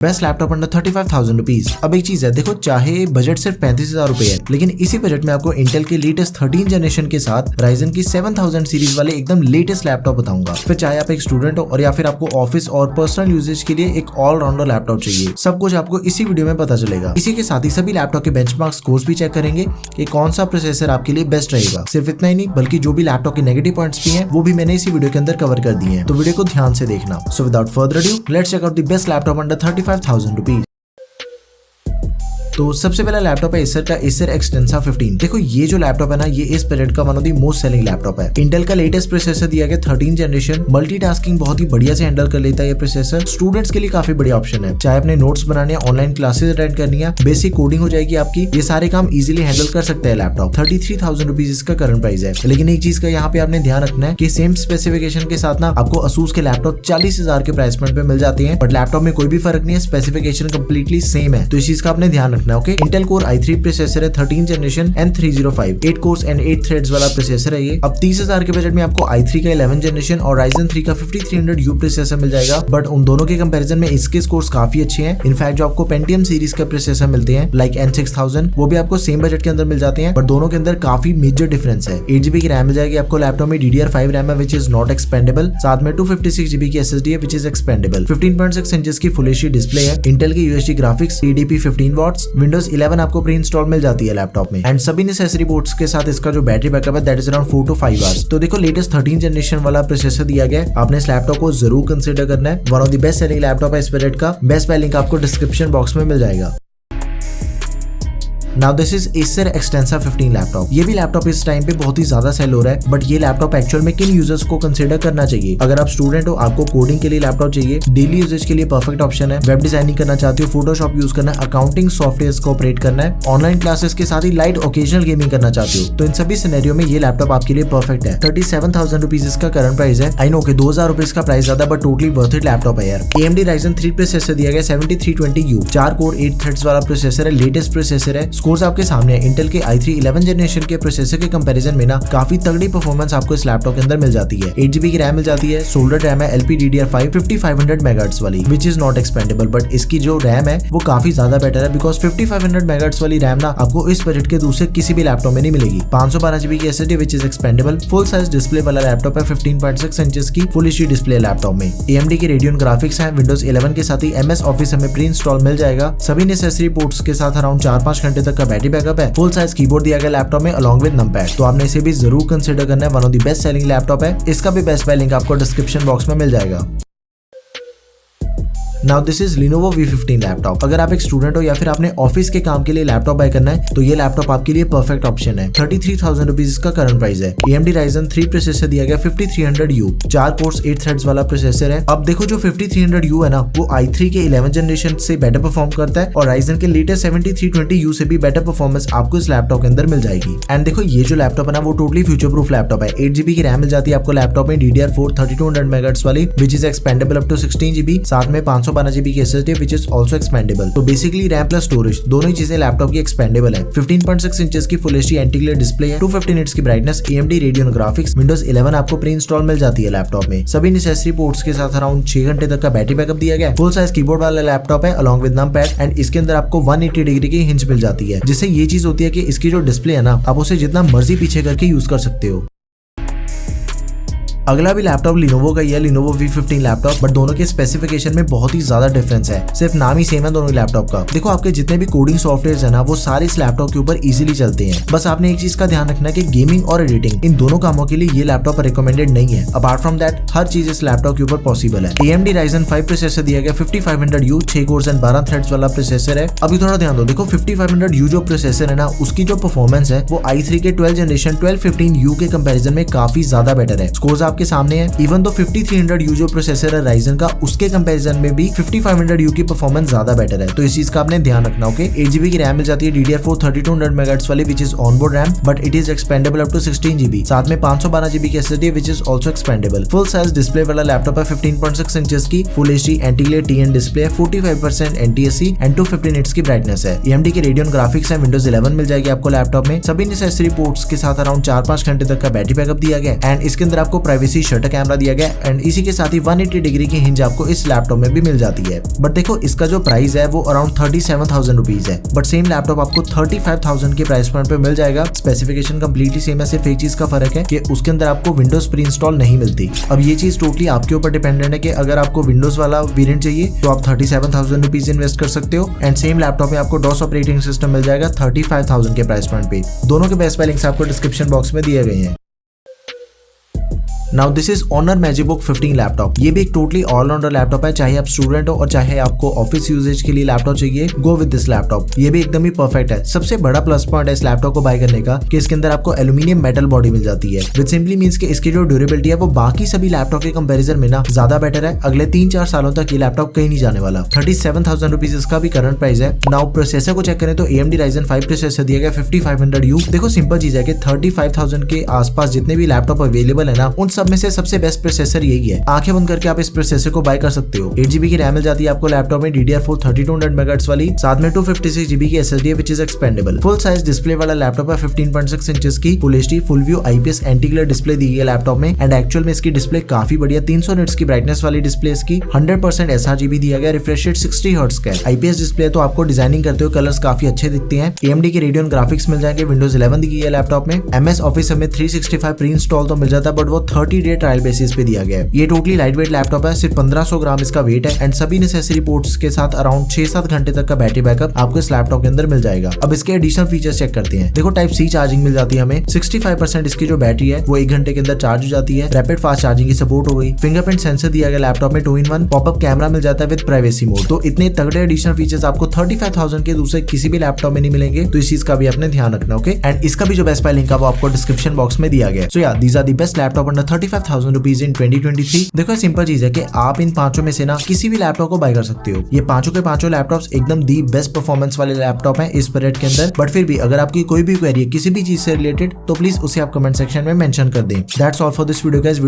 Best laptop under 35,000 rupees. अब एक चीज है, देखो चाहे बजट सिर्फ 35,000 रुपए है, लेकिन इसी बजट में आपको इंटेल के लेटेस्ट 13 जनरेशन के साथ राइजन की 7000 सीरीज वाले एकदम लेटेस्ट लैपटॉप बताऊंगा। फिर चाहे आप एक स्टूडेंट हो और या फिर आपको ऑफिस और पर्सनल यूजेज के लिए एक ऑलराउंडर लैपटॉप चाहिए, सब कुछ आपको इसी वीडियो में पता चलेगा। इसी के साथ ही सभी लैपटॉप के बेंचमार्क स्कोर्स भी चेक करेंगे कि कौन सा प्रोसेसर आपके लिए बेस्ट रहेगा। सिर्फ इतना ही नहीं, बल्कि जो भी लैपटॉप के नेगेटिव पॉइंट्स भी हैं वो भी मैंने इसी वीडियो के अंदर कवर कर दिए हैं, तो वीडियो को ध्यान से देखना। So without further adieu, let's check out the best laptop under 35,000 rupees. तो सबसे पहला लैपटॉप है एसर का एसर एक्सटेंसा 15। देखो ये जो लैपटॉप है ना, ये इस पीरियड का one of the most selling laptop है। इंटेल का लेटेस्ट प्रोसेसर दिया गया 13 जनरेशन। मल्टीटास्किंग बहुत ही बढ़िया से हैंडल कर लेता है ये प्रोसेसर। स्टूडेंट्स के लिए काफी बढ़िया ऑप्शन है, चाहे अपने नोट्स बनाने, ऑनलाइन क्लासेस अटेंड करनी है, बेसिक कोडिंग हो जाएगी आपकी, ये सारे काम इजीली हैंडल कर सकता है लैपटॉप। 33,000 रुपीज इसका करंट प्राइस है। लेकिन एक चीज का यहाँ पे आपने ध्यान रखना है कि सेम स्पेसिफिकेशन के साथ ना आपको असूस के लैपटॉप 40,000 के प्राइस पॉइंट पे मिल जाते हैं, बट लैपटॉप में कोई भी फर्क नहीं है, स्पेसिफिकेशन कंप्लीटली सेम है, तो इस चीज का आपने ध्यान रखना है। Okay, Intel core i3 processor है 13 generation N305, 8 course and 8 threads वाला प्रोसेसर है ये। अब 30,000 के बजट में आपको i3 का 11 जनरेशन और Ryzen 3 का 5300U प्रोसेसर मिल जाएगा, बट उन दोनों के कंपैरिजन में इसके स्कोर्स काफी अच्छे हैं। इनफैक्ट जो आपको Pentium सीरीज का प्रोसेसर मिलते हैं लाइक N6000, वो भी आपको सेम बजट के अंदर मिल जाते हैं, बट दोनों के अंदर काफी मेजर डिफरेंस है। 8GB की रैम मिल जाएगी आपको लैपटॉप में, DDR5 रैम है विच इज नॉट एक्सपेंडेबल, साथ में 256GB की SSD है विच इज एक्सपेंडेबल, 15.6 इंचेस की फुल एचडी डिस्प्ले है, इंटेल की UHD graphics, TDP 15 watts, Windows 11 आपको प्री इंस्टॉल मिल जाती है लैपटॉप में, एंड सभी नेसेसरी पोर्ट्स के साथ इसका जो बैटरी बैकअप है that is around 4 to 5 hours. तो देखो लेटेस्ट 13 जनरेशन वाला प्रोसेसर दिया गया है, आपने इस लैपटॉप को जरूर कंसीडर करना है। One of the best selling laptop है इस पीरियड का। बेस्ट बाय लिंक आपको डिस्क्रिप्शन बॉक्स में मिल जाएगा। Now this is Acer Extensa 15 laptop. ये भी लैपटॉप इस टाइम पे बहुत ही ज्यादा सेल हो रहा है, बट ये लैपटॉप एक्चुअल में किन यूजर्स को कंसीडर करना चाहिए? अगर आप स्टूडेंट हो, आपको कोडिंग के लिए लैपटॉप चाहिए, डेली यूजेज के लिए परफेक्ट ऑप्शन है, वेब डिजाइनिंग करना चाहते हो, फोटोशॉप यूज करना है, अकाउंटिंग सॉफ्टवेयर को ऑपरेट करना है, ऑनलाइन क्लासेस के साथ ही लाइट ओकेजनल गेमिंग करना चाहते हो, तो इन सभी सिनेरियो में ये लैपटॉप आपके लिए परफेक्ट है। 37,000 रुपीज इसका करंट प्राइस है। आई नो कि 2,000 रुपीज का प्राइस ज्यादा, but totally worth it laptop है यार। AMD Ryzen 3 प्रोसेसर दिया गया 7320U, 4 कोर 8 थ्रेड्स वाला प्रोसेसर है, लेटेस्ट प्रोसेसर है। स्कोर्स आपके सामने है। इंटेल के i3 11 जनरेशन के प्रोसेसर के कंपैरिजन में ना काफी तगड़ी परफॉर्मेंस आपको इस लैपटॉप के अंदर मिल जाती है। 8GB की रैम मिल जाती है, सोल्डर्ड रैम है LPDDR5 5500 मेगाहर्ट्ज वाली which is not expandable, but इसकी जो रैम है वो काफी ज्यादा बेटर है, बिकॉज 5500 मेगाहर्ट्ज वाली रैम ना आपको इस बजट के दूसरे किसी भी लैपटॉप में नहीं मिलेगी। 512GB की SSD which is expandable, full size display वाला लैपटॉप है, 15.6 इंचेस की फुल एचडी डिस्प्ले लैपटॉप में। AMD की Radeon ग्राफिक्स है, Windows 11 के साथ ही MS ऑफिस हमें प्री इंस्टॉल मिल जाएगा, सभी नेसेसरी पोर्ट्स के साथ अराउंड 4-5 घंटे तक का बैटरी बैकअप है, फुल साइज कीबोर्ड दिया गया लैपटॉप में अलॉन्ग विद नंपैड, तो आपने इसे भी जरूर कंसीडर करना है। One of the best selling laptop है, इसका भी बेस्ट बाय लिंक आपको डिस्क्रिप्शन बॉक्स में मिल जाएगा। Now this is Lenovo V15 laptop. अगर आप एक स्टूडेंट हो या फिर आपने ऑफिस के काम के लिए लैपटॉप बाय करना है, तो ये लैपटॉप आपके लिए परफेक्ट ऑप्शन है। 33,000 रुपीज इसका करंट प्राइस है। AMD Ryzen 3 प्रोसेसर दिया गया 5300U, 4 कोर्स 8 थ्रेड्स वाला प्रोसेसर है। अब देखो जो 5300U है ना, वो i3 के 11 जनरेशन से बेटर परफॉर्म करता है, और Ryzen के लेटेस्ट 7320U से भी बेटर परफॉर्मेंस आपको इस लैपटॉप के अंदर मिल जाएगी। एंड देखो ये जो लैपटॉप है ना, वो टोटली फ्यूचर प्रूफ लैपटॉप है। 8GB की रैम मिल जाती है आपको लैपटॉप में, DDR4 3200 मेगाहर्ट्ज वाली which is expandable up to 16GB, साथ में 512GB की SSD which is also expandable। तो बेसिकली रैम प्लस स्टोरेज दोनों ही चीजें लैपटॉप की एक्सपेंडेबल है। 15.6 इंचेस की फुल एचडी एंटी-ग्लेयर डिस्प्ले है, 250 निट्स की brightness, AMD Radeon graphics, Windows 11 आपको प्री इंस्टॉल मिल जाती है लैपटॉप में, सभी नेसेसरी पोर्ट्स के साथ अराउंड 6 घंटे तक का बैटरी बैकअप दिया गया है, फुल साइज कीबोर्ड वाला लैपटॉप है अलॉन्ग विद नंपैड, एंड इसके अंदर आपको 180 डिग्री की हिंज मिल जाती है, जिससे ये चीज होती है कि इसकी जो डिस्प्ले है ना, आप उसे जितना मर्जी पीछे करके यूज कर सकते हो। अगला भी लैपटॉप Lenovo का ही है, Lenovo V15 लैपटॉप, बट दोनों के स्पेसिफिकेशन में बहुत ही ज्यादा डिफरेंस है, सिर्फ नाम ही सेम है दोनों लैपटॉप का। देखो आपके जितने भी कोडिंग सॉफ्टवेयर है ना, वो सारे इस लैपटॉप के ऊपर इजीली चलते हैं, बस आपने एक चीज का ध्यान रखना है कि गेमिंग और एडिटिंग इन दोनों कामों के लिए ये लैपटॉप रिकमेंडेड नहीं है। अपार्ट फ्रॉम दैट हर चीज इस लैपटॉप के ऊपर पॉसिबल है। AMD Ryzen 5 प्रोसेसर दिया गया 5500U, 6 कोर्स एंड 12 थ्रेड्स वाला प्रोसेसर है। अभी थोड़ा ध्यान दो, देखो 5500U जो प्रोसेसर है ना, उसकी जो परफॉर्मेंस है वो i3 के 12 जनरेशन 1215U के कंपैरिजन में काफी ज्यादा बेटर है। स्कोर्स आपके सामने है। इवन तो 5300U जो प्रोसेसर है Ryzen का, उसके कंपैरिजन में भी 5500U की परफॉर्मेंस ज्यादा बेटर है, तो इस चीज का आपने ध्यान रखना। ओके, 8GB की रैम मिल जाती है, DDR4 3200 मेगाहर्ट्ज वाली which is onboard RAM, but it is expandable up to 16GB, साथ में 512GB की SSD विच इज also expandable. Full size display वाला लैपटॉप है, 15.6 इंचेस की full HD anti glare TN display है, 45% NTSC एंड 250 निट्स की ब्राइटनेस है। AMD की Radeon ग्राफिक्स है, Windows 11 मिल जाएगी आपको लैपटॉप में, सभी नेसेसरी पोर्ट्स के साथ अराउंड 4-5 घंटे तक का बैटरी बैकअप दिया गया, एंड इसके अंदर आपको प्राइवेसी प्राइवेसी शटर कैमरा दिया गया एंड इसी के साथ ही 180 डिग्री की हिंज आपको इस लैपटॉप में भी मिल जाती है। बट देखो इसका जो प्राइस है वो अराउंड 37,000 रुपीज है, बट सेम लैपटॉप आपको 35,000 के प्राइस पॉइंट पे मिल जाएगा। स्पेसिफिकेशन कंप्लीटली सेम है, सिर्फ एक चीज का फर्क है कि उसके अंदर आपको विंडोज प्री इंस्टॉल नहीं मिलती। अब ये चीज टोटली आपके ऊपर डिपेंडेंट है कि अगर आपको विंडोज वाला वेरिएंट चाहिए तो आप 37,000 रुपीज इन्वेस्ट कर सकते हो एंड सेम लैपटॉप में आपको डॉस ऑपरेटिंग सिस्टम मिल जाएगा 35,000 के प्राइस पॉइंट पे। दोनों के बेस्ट बाय लिंक्स आपको डिस्क्रिप्शन बॉक्स में दिए गए हैं। Now this is Honor MagicBook 15 laptop. ये भी एक टोटली ऑलराउंडर लैपटॉप है, चाहे आप स्टूडेंट हो और चाहे आपको ऑफिस यूजेज के लिए लैपटॉप चाहिए, गो विद दिस लैपटॉप। ये भी एकदम ही परफेक्ट है। सबसे बड़ा प्लस पॉइंट है इस लैपटॉप को बाय करने का कि इसके अंदर आपको एल्यूमिनियम मेटल बॉडी मिल जाती है, विच सिंपली मींस कि इसकी जो ड्यूरेबिलिटी है वो बाकी सभी लैपटॉप के कंपैरिजन में ना ज्यादा बेटर है। अगले 3-4 सालों तक ये लैपटॉप कहीं नहीं जाने वाला। 37,000 रुपीज इसका भी करंट प्राइस है। नाउ प्रोसेसर को चेक करें तो AMD Ryzen 5 प्रोसेसर दिया गया 5500U। देखो सिंपल चीज है कि 35,000 के आसपास जितने भी लैपटॉप अवेलेबल है ना, उन सब में से सबसे बेस्ट प्रोसेसर यही है। आंखें बंद करके आप इस प्रोसेसर को बाय कर सकते हो। 8GB की रैम मिल जाती है आपको लैपटॉप में, DDR4 3200 MHz वाली, साथ में 256GB की SSD which is expandable. Full size display वाला लैपटॉप है, 15.6 इंचेस की full HD full view IPS anti glare display दी है लैपटॉप में एंड एक्चुअल में इसकी डिस्प्ले काफी बढ़िया 300 निट्स की ब्राइटनेस वाली डिस्प्ले इसकी, 100% sRGB दिया गया, रिफ्रेश रेट 60 हर्ट्ज का है। IPS डिस्प्ले तो आपको डिजाइनिंग करते हुए कलर्स काफी अच्छे दिखते हैं। AMD के रेडियन ग्राफिक्स मिल जाएंगे, Windows 11 दी है लैपटॉप में। MS ऑफिस हमें 365 प्री इंस्टॉल तो मिल जाता है, बट वो 30 डे ट्रायल बेसिस पे दिया गया है। ये टोटली लाइट वेट लैपटॉप है, सिर्फ 1500 ग्राम इसका वेट है एंड सभी नेसेसरी पोर्ट्स के साथ अराउंड 6-7 घंटे तक का बैटरी बैकअप आपको इस लैपटॉप के अंदर मिल जाएगा। अब इसके एडिशनल फीचर्स चेक करते हैं। देखो टाइप C चार्जिंग मिल जाती है हमें, 65% इसकी जो बैटरी है वो 1 घंटे के अंदर चार्ज हो जाती है। रैपिड फास्ट चार्जिंग की सपोर्ट हो गई। फिंगरप्रिंट सेंसर दिया गया लैपटॉप में 2-in-1। पॉपअप कैमरा मिल जाता है विद प्राइवेसी मोड। तो इतने तगड़े एडिशनल फीचर्स आपको 35,000 के दूसरे किसी भी लैपटॉप में नहीं मिलेंगे, तो इस चीज का भी अपने ध्यान रखना। ओके, एंड इसका भी जो बेस्ट बाय लिंक है वो आपको डिस्क्रिप्शन बॉक्स में दिया गया है। So yeah these are the best laptop under 35,000 rupees in 2023। देखो सिंपल चीज है कि आप इन पांचों में से ना किसी भी लैपटॉप को बाय कर सकते हो। ये पांचों के पांचों लैपटॉप्स एकदम दी बेस्ट परफॉर्मेंस वाले लैपटॉप हैं इस बजट के अंदर। बट फिर भी अगर आपकी कोई भी क्वेरी है किसी भी चीज से रिलेटेड तो प्लीज उसे आप कमेंट सेक्शन में मेंशन कर दें। That's all for this video guys.